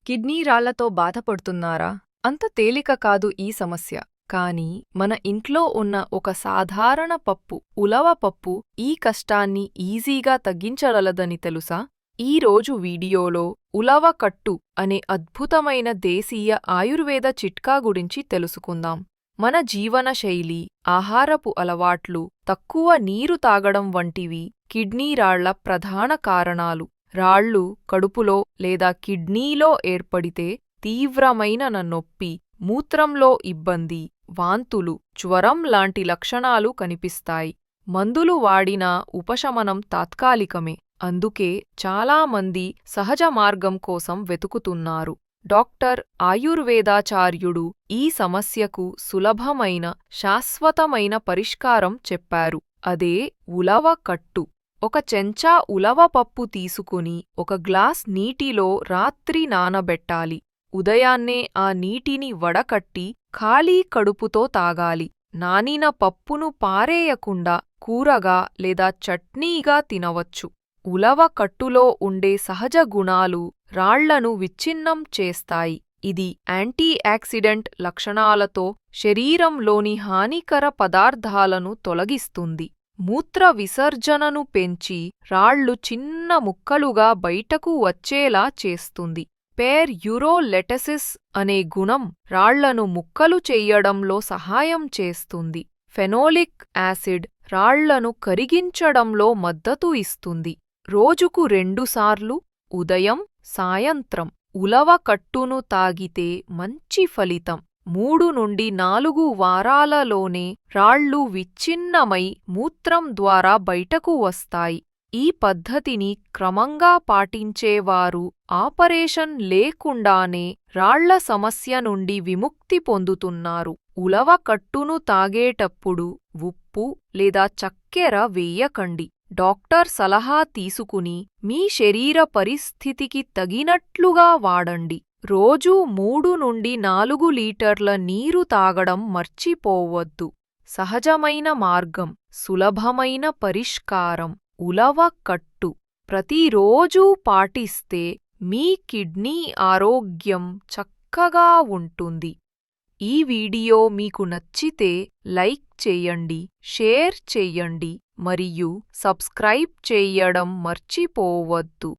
Kidney రాళ్లతో బాధపడుతున్నారా? అంత తేలిక కాదు ఈ సమస్య. కానీ మన ఇంట్లో ఉన్న ఒక సాధారణ పప్పు, ఉలవ పప్పు, ఈ కష్టాన్ని ఈజీగా తగ్గించగలదని తెలుసా? ఈరోజు వీడియోలో ఉలవ కట్టు అనే అద్భుతమైన దేశీయ ఆయుర్వేద చిట్కా గురించి తెలుసుకుందాం. మన జీవనశైలి, ఆహారపు అలవాట్లు, తక్కువ నీరు తాగడం వంటివి కిడ్నీ రాళ్ల ప్రధాన కారణాలు. రాళ్ళు కడుపులో లేదా కిడ్నీలో ఏర్పడితే తీవ్రమైన నొప్పి, మూత్రంలో ఇబ్బంది, వాంతులు, జ్వరం లాంటి లక్షణాలు కనిపిస్తాయి. మందులు వాడినా ఉపశమనం తాత్కాలికమే. అందుకే చాలామంది సహజ మార్గం కోసం వెతుకుతున్నారు. డాక్టర్ ఆయుర్వేదాచార్యుడు ఈ సమస్యకు సులభమైన, శాశ్వతమైన పరిష్కారం చెప్పారు. అదే ఉలవ కట్టు. ఒక చెంచా ఉలవ పప్పు తీసుకుని ఒక గ్లాస్ నీటిలో రాత్రి నానబెట్టాలి. ఉదయాన్నే ఆ నీటిని వడకట్టి ఖాళీ కడుపుతో తాగాలి. నానిన పప్పును పారేయకుండా కూరగా లేదా చట్నీగా తినవచ్చు. ఉలవ కట్టులో ఉండే సహజ గుణాలు రాళ్లను విచ్ఛిన్నం చేస్తాయి. ఇది యాంటీఆక్సిడెంట్ లక్షణాలతో శరీరంలోని హానికర పదార్థాలను తొలగిస్తుంది. మూత్ర విసర్జనను పెంచి రాళ్ళు చిన్న ముక్కలుగా బయటకు వచ్చేలా చేస్తుంది. పేర్ యూరోలెటసిస్ అనే గుణం రాళ్లను ముక్కలు చెయ్యడంలో సహాయం చేస్తుంది. ఫెనోలిక్ యాసిడ్ రాళ్లను కరిగించడంలో మద్దతు ఇస్తుంది. రోజుకు 2 సార్లు ఉదయం, సాయంత్రం ఉలవ కట్టును తాగితే మంచి ఫలితం. 3 నుండి 4 వారాలలోనే రాళ్ళు విచ్ఛిన్నమై మూత్రం ద్వారా బయటకు వస్తాయి. ఈ పద్ధతిని క్రమంగా పాటించేవారు ఆపరేషన్ లేకుండానే రాళ్ల సమస్య నుండి విముక్తి పొందుతున్నారు. ఉలవ కట్టును తాగేటప్పుడు ఉప్పు లేదా చక్కెర వేయకండి. డాక్టర్ సలహా తీసుకుని మీ శరీర పరిస్థితికి తగినట్లుగా వాడండి. రోజూ 3 నుండి 4 లీటర్ల నీరు తాగడం మర్చిపోవద్దు. సహజమైన మార్గం, సులభమైన పరిష్కారం ఉలవ కట్టు ప్రతిరోజూ పాటిస్తే మీ కిడ్నీ ఆరోగ్యం చక్కగా ఉంటుంది. ఈ వీడియో మీకు నచ్చితే లైక్ చేయండి, షేర్ చేయండి మరియు సబ్స్క్రైబ్ చేయడం మర్చిపోవద్దు.